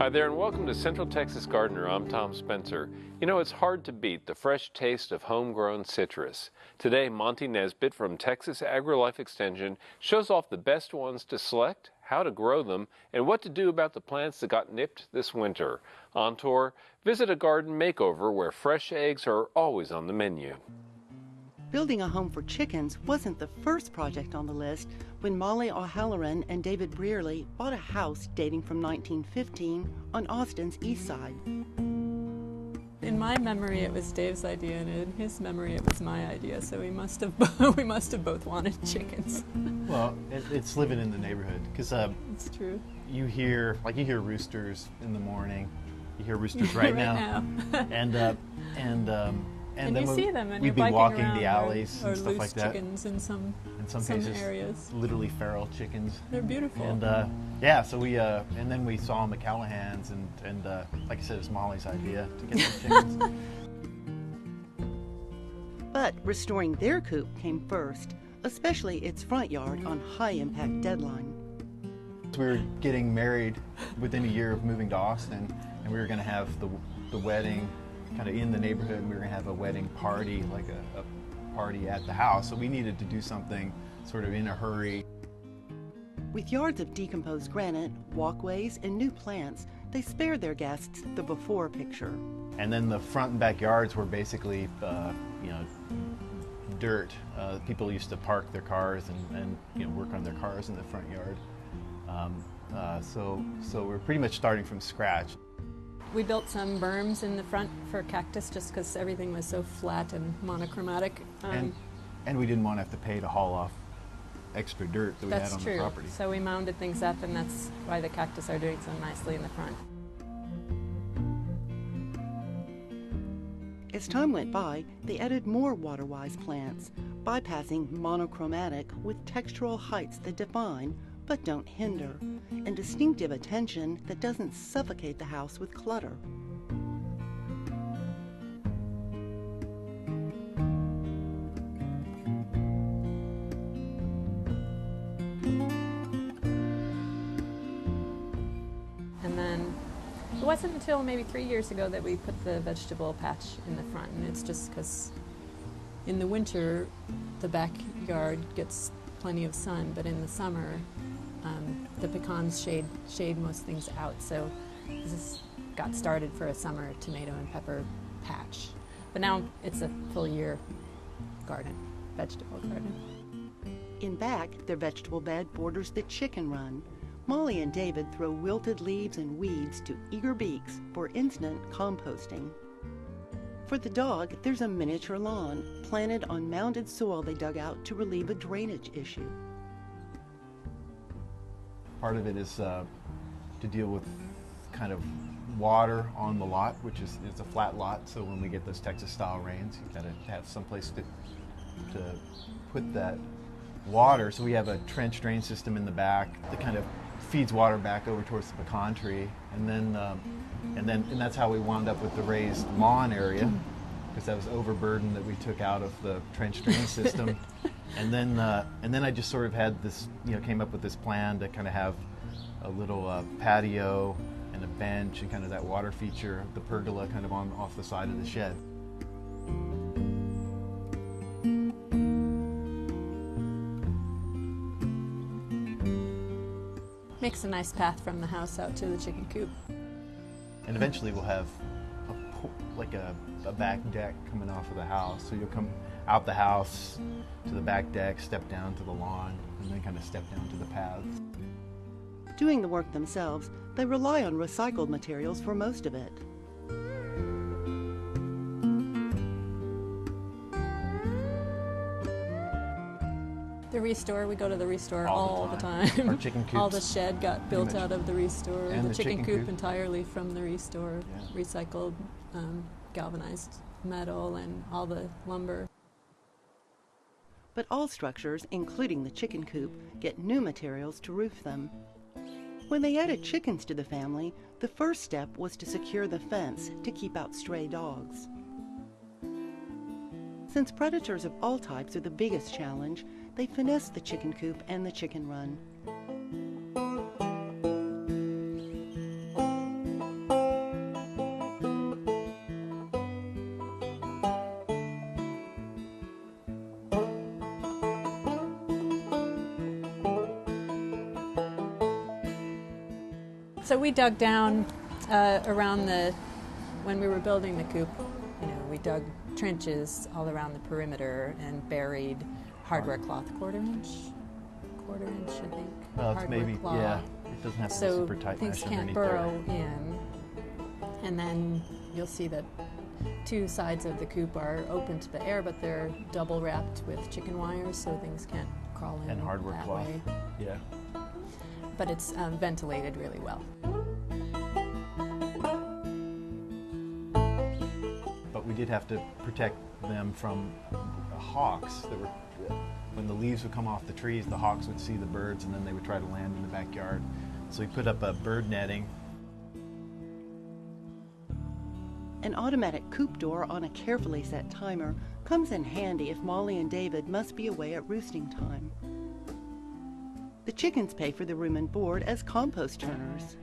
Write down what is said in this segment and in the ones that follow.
Hi there and welcome to Central Texas Gardener. I'm Tom Spencer. You know, it's hard to beat the fresh taste of homegrown citrus. Today, Monte Nesbitt from Texas AgriLife Extension shows off the best ones to select, how to grow them, and what to do about the plants that got nipped this winter. On tour, visit a garden makeover where fresh eggs are always on the menu. Building a home for chickens wasn't the first project on the list when Molly O'Halloran and David Brearley bought a house dating from 1915 on Austin's east side. In my memory, it was Dave's idea, and in his memory, it was my idea. So we must have both wanted chickens. Well, it's living in the neighborhood because it's true. You hear roosters in the morning. You hear roosters right now. And then you see them, and we'd be walking the alleys or and stuff loose like that. Chickens in some cases, areas. Literally feral chickens. They're beautiful. And yeah, so we and then we saw them at Callahan's, and like I said, it's Molly's idea to get some chickens. But restoring their coop came first, especially its front yard on high-impact deadline. We were getting married within a year of moving to Austin, and we were going to have the wedding kind of in the neighborhood, and we were going to have a wedding party, like a party at the house. So we needed to do something sort of in a hurry. With yards of decomposed granite, walkways, and new plants, they spared their guests the before picture. And then the front and backyards were basically, dirt. People used to park their cars and work on their cars in the front yard. So we're pretty much starting from scratch. We built some berms in the front for cactus just because everything was so flat and monochromatic. And we didn't want to have to pay to haul off extra dirt that we had on the property. So we mounded things up, and that's why the cactus are doing so nicely in the front. As time went by, they added more water-wise plants, bypassing monochromatic with textural heights that define but don't hinder, and distinctive attention that doesn't suffocate the house with clutter. And then it wasn't until maybe 3 years ago that we put the vegetable patch in the front, and it's just because in the winter the backyard gets plenty of sun, but in the summer the pecans shade most things out, so this got started for a summer tomato and pepper patch. But now it's a full year garden, vegetable garden. In back, their vegetable bed borders the chicken run. Molly and David throw wilted leaves and weeds to eager beaks for instant composting. For the dog, there's a miniature lawn planted on mounded soil they dug out to relieve a drainage issue. Part of it is to deal with kind of water on the lot, which is it's a flat lot, so when we get those Texas-style rains, you've got to have some place to put that water. So we have a trench drain system in the back that kind of feeds water back over towards the pecan tree, and that's how we wound up with the raised lawn area, because that was overburden that we took out of the trench drain system. And then I just sort of had this, came up with this plan to kind of have a little patio and a bench and kind of that water feature, the pergola kind of off the side of the shed. Makes a nice path from the house out to the chicken coop. And eventually we'll have a back deck coming off of the house. So you'll come out the house to the back deck, step down to the lawn, and then kind of step down to the paths. Doing the work themselves, they rely on recycled materials for most of it. The Restore, we go to the Restore all the time. Our chicken coops. All the shed got built out of the Restore. And the chicken coop coop entirely from the Restore. Yeah. Recycled galvanized metal and all the lumber. But all structures, including the chicken coop, get new materials to roof them. When they added chickens to the family, the first step was to secure the fence to keep out stray dogs. Since predators of all types are the biggest challenge, they finessed the chicken coop and the chicken run. So we dug down when we were building the coop, we dug trenches all around the perimeter and buried hardware cloth, quarter inch, I think. Well, it's hardware maybe, cloth. yeah, it doesn't have to be super tight things mesh can't underneath burrow there. in. And then you'll see that two sides of the coop are open to the air, but they're double wrapped with chicken wires, so things can't crawl in And hardware that cloth. way. Yeah. But it's ventilated really well. But we did have to protect them from hawks. When the leaves would come off the trees, the hawks would see the birds and then they would try to land in the backyard. So we put up a bird netting. An automatic coop door on a carefully set timer comes in handy if Molly and David must be away at roosting time. The chickens pay for the room and board as compost turners.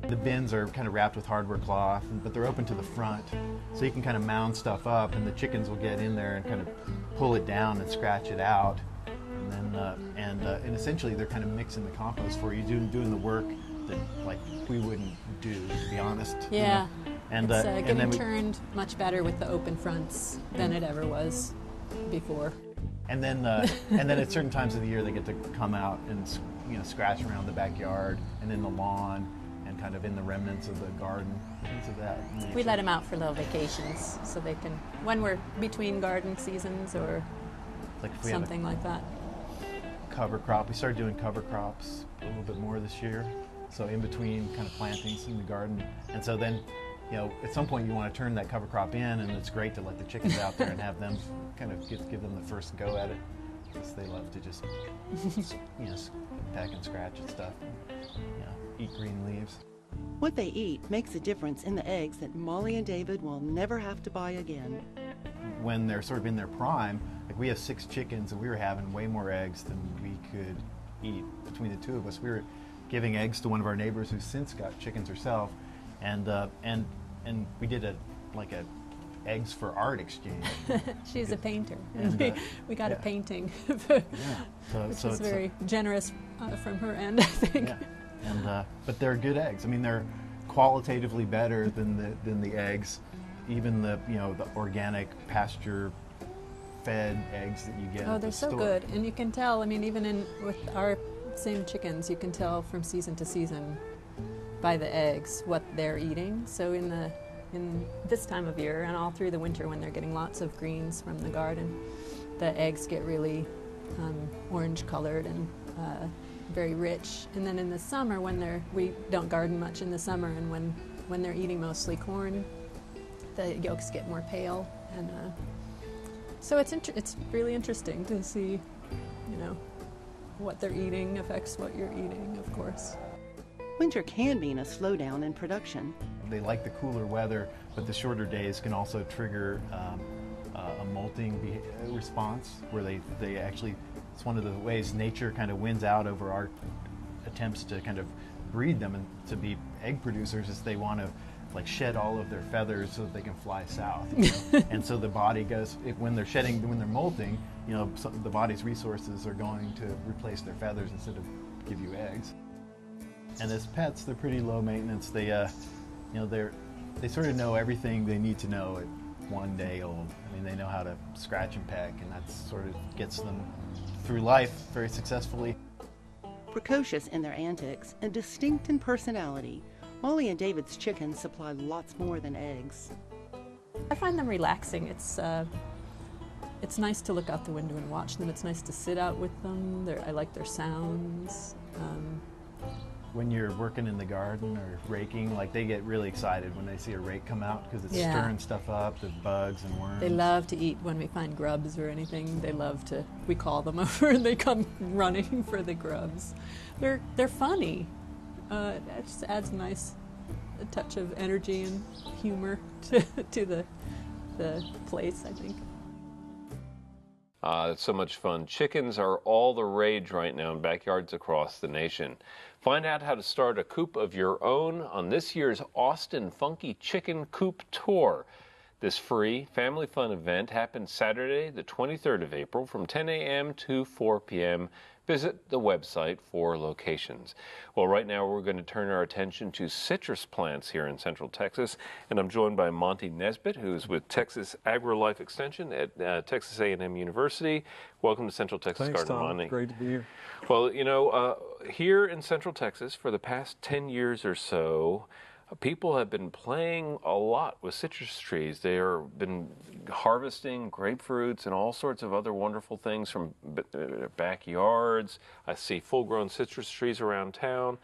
The bins are kind of wrapped with hardware cloth, but they're open to the front, so you can kind of mound stuff up, and the chickens will get in there and kind of pull it down and scratch it out, and then and essentially they're kind of mixing the compost for you, doing the work that like we wouldn't do, to be honest. Yeah, And it's and getting then turned much better with the open fronts than it ever was before. And then at certain times of the year they get to come out and scratch around the backyard and in the lawn and kind of in the remnants of the garden, things of that nature. We let them out for little vacations, so they can, when we're between garden seasons or Like if we something like that. have a cover crop, we started doing cover crops a little bit more this year. So in between kind of plantings in the garden, and so then at some point you want to turn that cover crop in, and it's great to let the chickens out there and have them kind of give them the first go at it, because they love to just peck and scratch at stuff, and, eat green leaves. What they eat makes a difference in the eggs that Molly and David will never have to buy again. When they're sort of in their prime, like we have 6 chickens and we were having way more eggs than we could eat between the two of us. We were giving eggs to one of our neighbors who's since got chickens herself, and we did a eggs for art exchange. She's a painter. And, we got a painting, Yeah. which So is it's very generous from her end, I think. Yeah. And but they're good eggs. I mean, they're qualitatively better than the eggs, even the organic pasture fed eggs that you get. Oh, at they're the so store. good, and you can tell. I mean, even with our same chickens, you can tell from season to season by the eggs what they're eating. So in this time of year and all through the winter, when they're getting lots of greens from the garden, the eggs get really orange colored and very rich. And then in the summer, we don't garden much in the summer, and when they're eating mostly corn, the yolks get more pale, and so it's really interesting to see, what they're eating affects what you're eating, of course. Winter can mean a slowdown in production. They like the cooler weather, but the shorter days can also trigger a molting response, where they actually, it's one of the ways nature kind of wins out over our attempts to kind of breed them and to be egg producers, is they want to shed all of their feathers so that they can fly south. And so the body goes, when they're molting, the body's resources are going to replace their feathers instead of give you eggs. And as pets, they're pretty low maintenance. They sort of know everything they need to know at 1 day old. I mean, they know how to scratch and peck, and that sort of gets them through life very successfully. Precocious in their antics and distinct in personality, Molly and David's chickens supply lots more than eggs. I find them relaxing. It's nice to look out the window and watch them. It's nice to sit out with them. I like their sounds. When you're working in the garden or raking, they get really excited when they see a rake come out, because it's stirring stuff up, the bugs and worms. They love to eat when we find grubs or anything. We call them over and they come running for the grubs. They're funny. It just adds a touch of energy and humor to the place, I think. It's so much fun. Chickens are all the rage right now in backyards across the nation. Find out how to start a coop of your own on this year's Austin Funky Chicken Coop Tour. This free family fun event happens Saturday, the 23rd of April from 10 a.m. to 4 p.m. Visit the website for locations. Well, right now we're going to turn our attention to citrus plants here in Central Texas, and I'm joined by Monte Nesbitt, who's with Texas AgriLife Extension at Texas A&M University. Welcome to Central Texas Thanks, Garden, Tom. Monte. Great to be here. Well, you know, here in Central Texas for the past 10 years or so, people have been playing a lot with citrus trees. They have been harvesting grapefruits and all sorts of other wonderful things from backyards. I see full-grown citrus trees around town.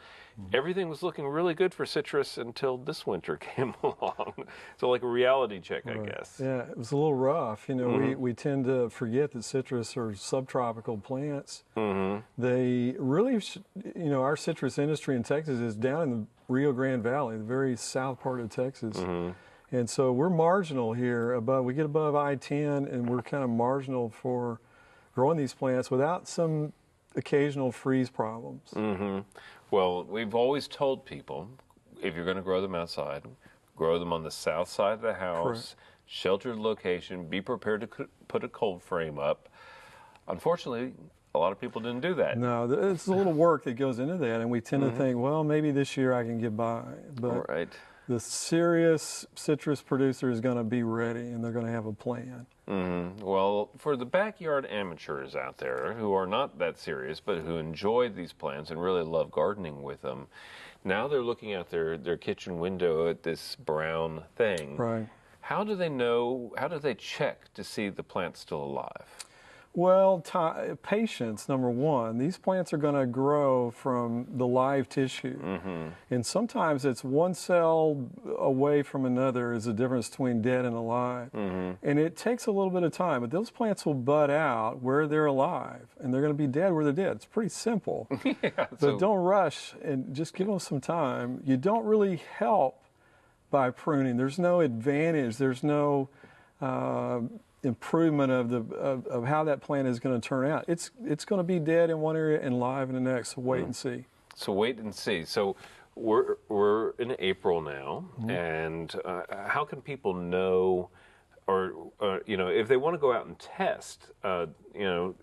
Everything was looking really good for citrus until this winter came along. So like a reality check, I guess. Yeah, it was a little rough. You know, we tend to forget that citrus are subtropical plants. They really, you know, our citrus industry in Texas is down in the Rio Grande Valley, the very south part of Texas. And so we're marginal here. We get above I-10, and we're kind of marginal for growing these plants without some occasional freeze problems. Well, we've always told people, if you're going to grow them outside, grow them on the south side of the house, Correct. Sheltered location, be prepared to put a cold frame up. Unfortunately, a lot of people didn't do that. No, it's a little work that goes into that, and we tend to think, well, maybe this year I can get by. But Right. the serious citrus producer is going to be ready, and they're going to have a plan. Well, for the backyard amateurs out there who are not that serious but who enjoy these plants and really love gardening with them, now they're looking out their kitchen window at this brown thing. Right. How do they know, how do they check to see the plant's still alive? Well, patience, number one. These plants are going to grow from the live tissue. And sometimes it's one cell away from another is the difference between dead and alive. And it takes a little bit of time, but those plants will bud out where they're alive, and they're going to be dead where they're dead. It's pretty simple. But don't rush, and just give them some time. You don't really help by pruning. There's no advantage. There's no improvement of how that plant is going to turn out. It's going to be dead in one area and live in the next. So wait and see. So wait and see. So we're in April now, and how can people know, or you know, if they want to go out and test, you know,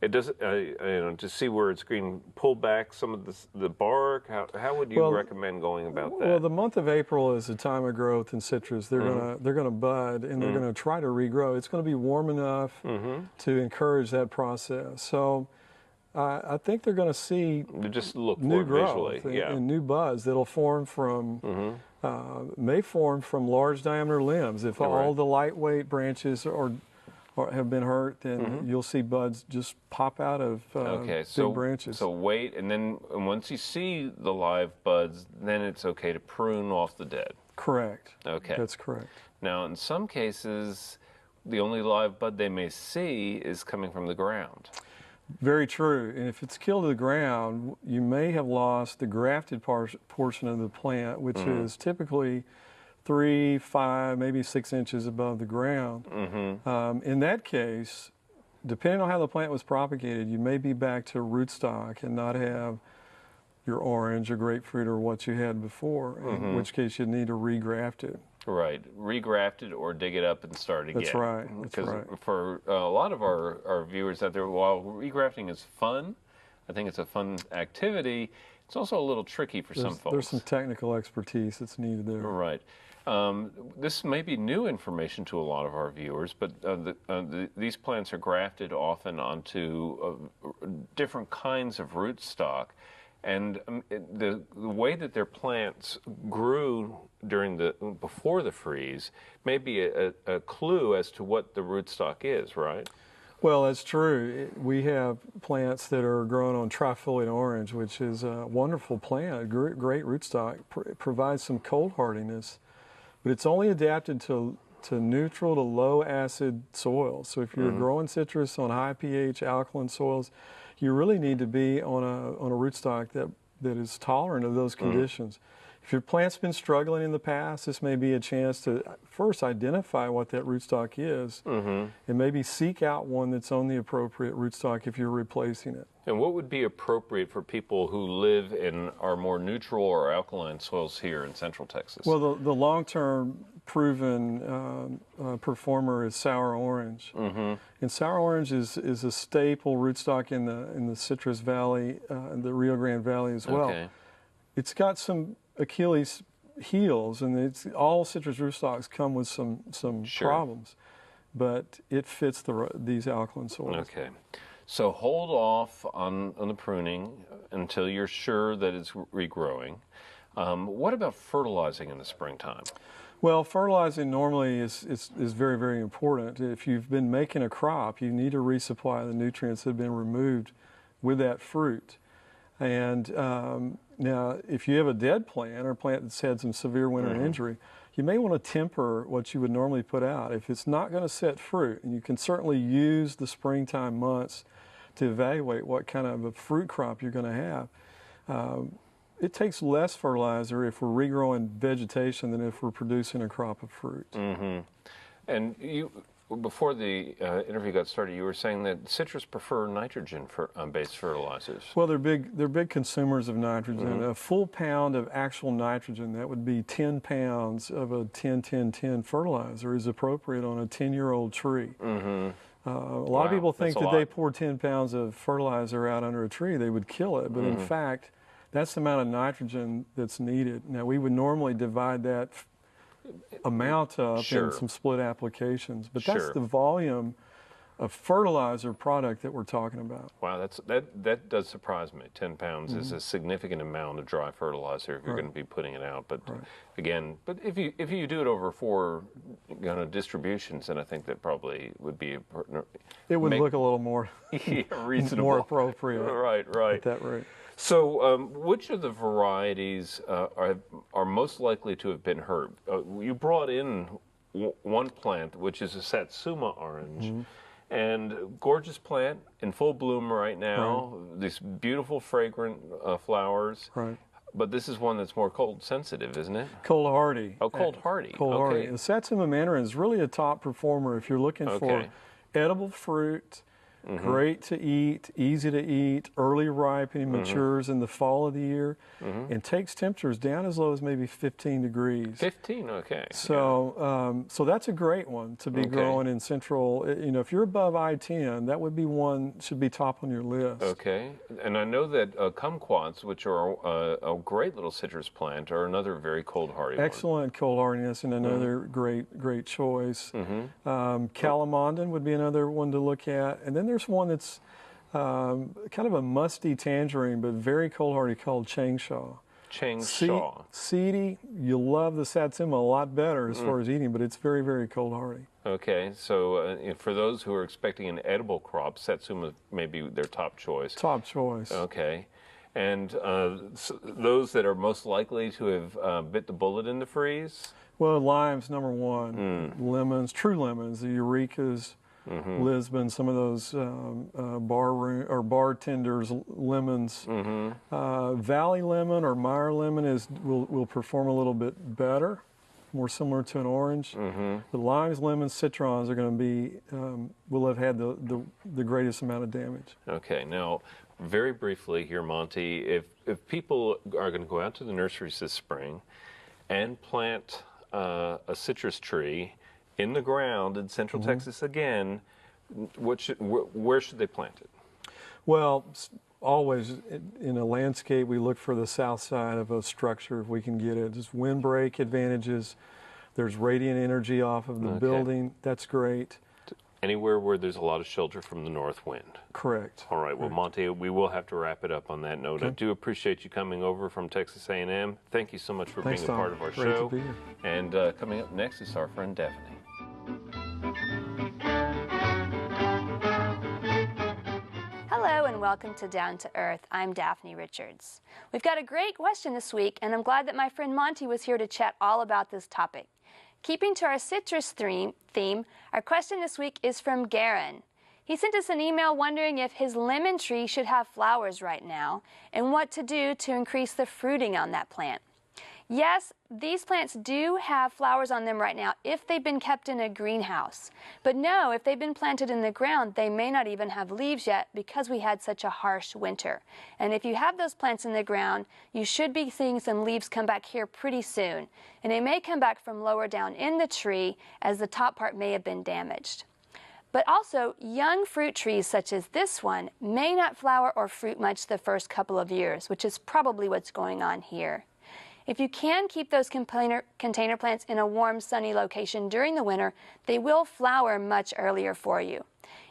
it doesn't, you know, to see where it's green, pull back some of the bark. How would you recommend going about that? Well, the month of April is the time of growth in citrus. They're gonna bud, and they're gonna try to regrow. It's going to be warm enough to encourage that process. So I think they're going to see just look new for it growth visually, and new buds that'll form from may form from large diameter limbs. If all the lightweight branches or have been hurt, then you'll see buds just pop out of big branches. So wait, and then once you see the live buds, then it's okay to prune off the dead. Correct. Okay. That's correct. Now, in some cases, the only live bud they may see is coming from the ground. Very true. And if it's killed to the ground, you may have lost the grafted portion of the plant, which is typically 3, 5, maybe 6 inches above the ground. In that case, depending on how the plant was propagated, you may be back to rootstock and not have your orange or grapefruit or what you had before, in which case you need to regraft it. Right, regraft it or dig it up and start again. That's right. Because for a lot of our viewers out there, while regrafting is fun, I think it's a fun activity, it's also a little tricky for some folks. There's some technical expertise that's needed there. Right. This may be new information to a lot of our viewers, but these plants are grafted often onto different kinds of rootstock. And the way that their plants grew before the freeze may be a clue as to what the rootstock is, right? Well, that's true. We have plants that are grown on trifoliate orange, which is a wonderful plant, great rootstock, provides some cold hardiness, but it's only adapted to neutral to low acid soils. So if you're growing citrus on high pH alkaline soils, you really need to be on a rootstock that is tolerant of those conditions. If your plant's been struggling in the past, this may be a chance to first identify what that rootstock is and maybe seek out one that's on the appropriate rootstock if you're replacing it. And what would be appropriate for people who live in our more neutral or alkaline soils here in Central Texas? Well, the long-term proven performer is sour orange. And sour orange is a staple rootstock in the Citrus Valley, the Rio Grande Valley as well. Okay. It's got some Achilles heels, and all citrus rootstocks come with some Sure. problems, but it fits these alkaline soils. Okay. So hold off on the pruning until you're sure that it's regrowing. What about fertilizing in the springtime? Well, fertilizing normally is very, very important. If you've been making a crop, you need to resupply the nutrients that have been removed with that fruit. And now, if you have a dead plant or a plant that's had some severe winter injury, you may want to temper what you would normally put out. If it's not going to set fruit, and you can certainly use the springtime months to evaluate what kind of a fruit crop you're going to have. It takes less fertilizer if we're regrowing vegetation than if we're producing a crop of fruit. And you, before the interview got started, you were saying that citrus prefer nitrogen-based fertilizers. Well, they're big consumers of nitrogen. A full pound of actual nitrogen, that would be 10 pounds of a 10-10-10 fertilizer, is appropriate on a 10-year-old tree. A lot of people think that they pour 10 pounds of fertilizer out under a tree, they would kill it. But in fact, that's the amount of nitrogen that's needed. Now, we would normally divide that amount up in some split applications, but that's the volume of fertilizer product that we're talking about. Wow, that does surprise me. 10 pounds is a significant amount of dry fertilizer if you're going to be putting it out. But again, if you do it over 4 distributions, then I think that probably would be it would look a little more reasonable, more appropriate. Right. At that rate. So, which of the varieties are most likely to have been hurt? You brought in one plant, which is a Satsuma orange, and gorgeous plant in full bloom right now. These beautiful, fragrant flowers. Right. But this is one that's more cold sensitive, isn't it? Cold hardy. Oh, cold hardy. Cold hardy. The Satsuma mandarin is really a top performer if you're looking for edible fruit. Great to eat, easy to eat, early ripening, matures in the fall of the year, and takes temperatures down as low as maybe 15 degrees. 15, okay. So, so that's a great one to be growing in central. You know, if you're above I-10, that would be one should be top on your list. Okay, and I know that kumquats, which are a great little citrus plant, are another very cold hardy one. Excellent cold hardiness, and another great choice. Calamondin would be another one to look at, and then there's one that's kind of a musty tangerine, but very cold hardy, called Changsha. Changsha. Seedy, you'll love the Satsuma a lot better as far as eating, but it's very cold hardy. Okay, so for those who are expecting an edible crop, Satsuma may be their top choice. Top choice. Okay, and so those that are most likely to have bit the bullet in the freeze? Well, lime's number one. Lemons, true lemons, the Eurekas, Lisbon, some of those bartenders lemons. Valley lemon or Meyer lemon will perform a little bit better, more similar to an orange. The limes, lemons, citrons are going to be will have had the greatest amount of damage. Okay, now very briefly here, Monte, if people are going to go out to the nurseries this spring and plant a citrus tree in the ground in Central Texas again, where should they plant it? Well, always in a landscape, we look for the south side of a structure if we can get it. Just windbreak advantages. There's radiant energy off of the building. That's great. Anywhere where there's a lot of shelter from the north wind. Correct. All right. Well, Monte, we will have to wrap it up on that note. I do appreciate you coming over from Texas A&M. Thank you so much for being a part of our show. Great to be here. And coming up next is our friend Daphne. Hello and welcome to Down to Earth. I'm Daphne Richards. We've got a great question this week, and I'm glad that my friend Monte was here to chat all about this topic. Keeping to our citrus theme, our question this week is from Garen. He sent us an email wondering if his lemon tree should have flowers right now and what to do to increase the fruiting on that plant. Yes, these plants do have flowers on them right now if they've been kept in a greenhouse. But no, if they've been planted in the ground, they may not even have leaves yet because we had such a harsh winter. And if you have those plants in the ground, you should be seeing some leaves come back here pretty soon. And they may come back from lower down in the tree as the top part may have been damaged. But also, young fruit trees such as this one may not flower or fruit much the first couple of years, which is probably what's going on here. If you can keep those container plants in a warm, sunny location during the winter, they will flower much earlier for you.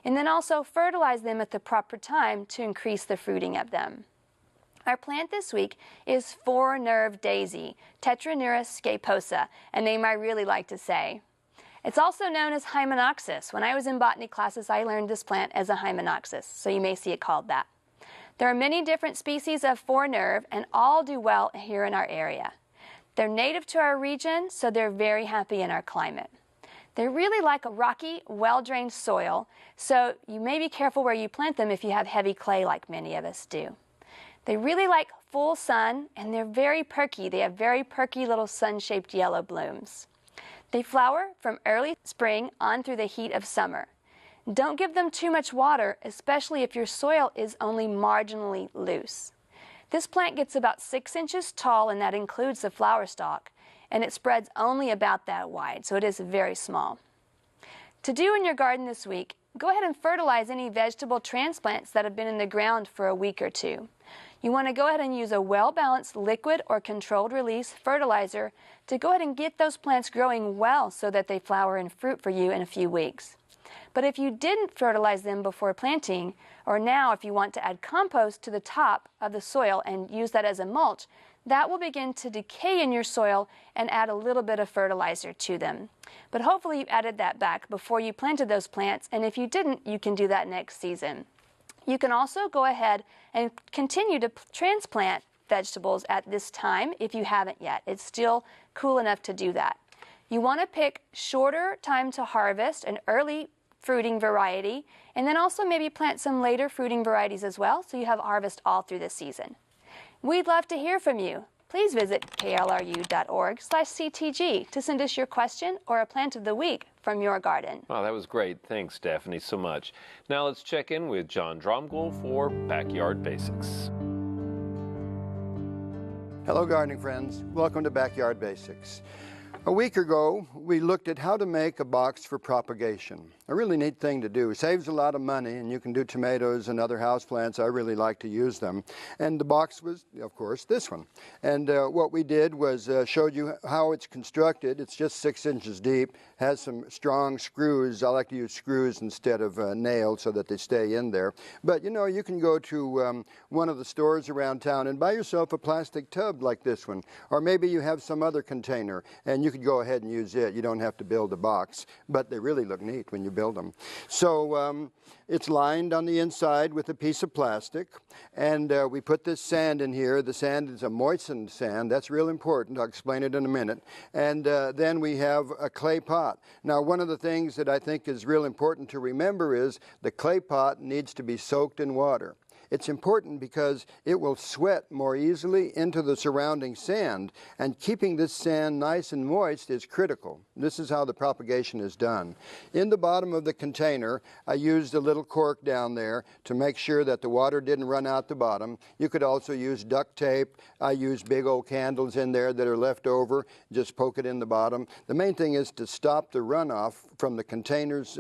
And then also fertilize them at the proper time to increase the fruiting of them. Our plant this week is four-nerve daisy, Tetraneura scaposa, a name I really like to say. It's also known as Hymenopsis. When I was in botany classes, I learned this plant as a Hymenopsis, so you may see it called that. There are many different species of four-nerve, and all do well here in our area. They're native to our region, so they're very happy in our climate. They really like a rocky, well-drained soil, so you may be careful where you plant them if you have heavy clay like many of us do. They really like full sun, and they're very perky. They have very perky little sun-shaped yellow blooms. They flower from early spring on through the heat of summer. Don't give them too much water, especially if your soil is only marginally loose. This plant gets about 6 inches tall, and that includes the flower stalk, and it spreads only about that wide, so it is very small. To do in your garden this week, go ahead and fertilize any vegetable transplants that have been in the ground for a week or two. You want to go ahead and use a well-balanced liquid or controlled release fertilizer to go ahead and get those plants growing well so that they flower and fruit for you in a few weeks. But if you didn't fertilize them before planting, or now if you want to add compost to the top of the soil and use that as a mulch, that will begin to decay in your soil and add a little bit of fertilizer to them. But hopefully you added that back before you planted those plants, and if you didn't, you can do that next season. You can also go ahead and continue to transplant vegetables at this time if you haven't yet. It's still cool enough to do that. You want to pick shorter time to harvest, an early fruiting variety, and then also maybe plant some later fruiting varieties as well, so you have harvest all through the season. We'd love to hear from you. Please visit klru.org/ctg to send us your question or a plant of the week from your garden. Wow, that was great. Thanks, Daphne, so much. Now let's check in with John Dromgoole for Backyard Basics. Hello, gardening friends. Welcome to Backyard Basics. A week ago, we looked at how to make a box for propagation. A really neat thing to do. It saves a lot of money, and you can do tomatoes and other houseplants. I really like to use them. And the box was, of course, this one. And what we did was showed you how it's constructed. It's just 6 inches deep, has some strong screws. I like to use screws instead of nails so that they stay in there. But, you know, you can go to one of the stores around town and buy yourself a plastic tub like this one. Or maybe you have some other container, and you could go ahead and use it. You don't have to build a box, but they really look neat when you build them. So it's lined on the inside with a piece of plastic, and we put this sand in here. The sand is a moistened sand. That's real important. I'll explain it in a minute. And then we have a clay pot. Now, one of the things that I think is real important to remember is the clay pot needs to be soaked in water. It's important because it will sweat more easily into the surrounding sand, and keeping this sand nice and moist is critical. This is how the propagation is done. In the bottom of the container, I used a little cork down there to make sure that the water didn't run out the bottom. You could also use duct tape. I use big old candles in there that are left over. Just poke it in the bottom. The main thing is to stop the runoff from the container's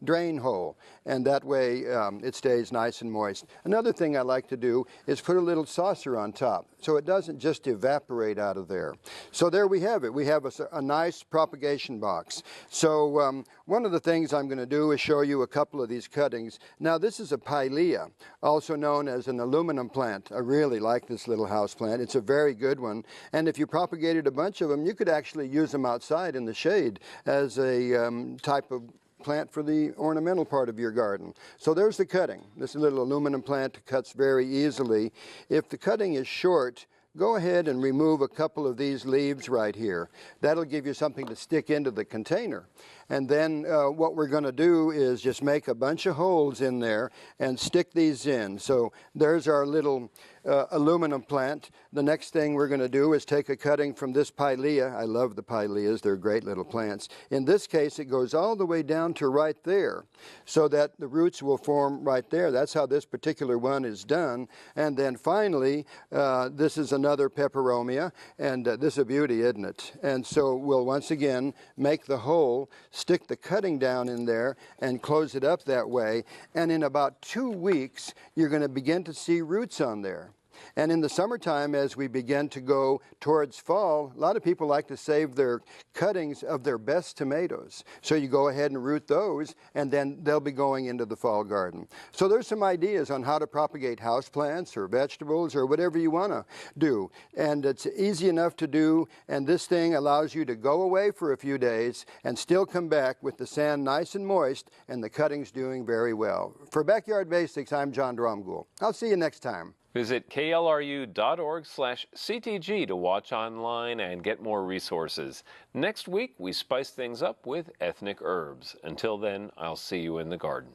drain hole, and that way it stays nice and moist. Another thing I like to do is put a little saucer on top so it doesn't just evaporate out of there. So there we have it. We have a nice propagation box. So one of the things I'm going to do is show you a couple of these cuttings. Now this is a pilea, also known as an aluminum plant. I really like this little house plant. It's a very good one. And if you propagated a bunch of them, you could actually use them outside in the shade as a type of plant for the ornamental part of your garden. So there's the cutting. This little aluminum plant cuts very easily. If the cutting is short, go ahead and remove a couple of these leaves right here. That'll give you something to stick into the container. And then what we're going to do is just make a bunch of holes in there and stick these in. So there's our little aluminum plant. The next thing we're going to do is take a cutting from this pilea. I love the pileas. They're great little plants. In this case, it goes all the way down to right there so that the roots will form right there. That's how this particular one is done. And then finally, this is another peperomia, and this is a beauty, isn't it? And so we'll once again make the hole, stick the cutting down in there, and close it up that way. And in about 2 weeks, you're going to begin to see roots on there. And in the summertime, as we begin to go towards fall, a lot of people like to save their cuttings of their best tomatoes. So you go ahead and root those, and then they'll be going into the fall garden. So there's some ideas on how to propagate houseplants or vegetables or whatever you want to do. And it's easy enough to do, and this thing allows you to go away for a few days and still come back with the sand nice and moist and the cuttings doing very well. For Backyard Basics, I'm John Dromgoole. I'll see you next time. Visit klru.org/CTG to watch online and get more resources. Next week, we spice things up with ethnic herbs. Until then, I'll see you in the garden.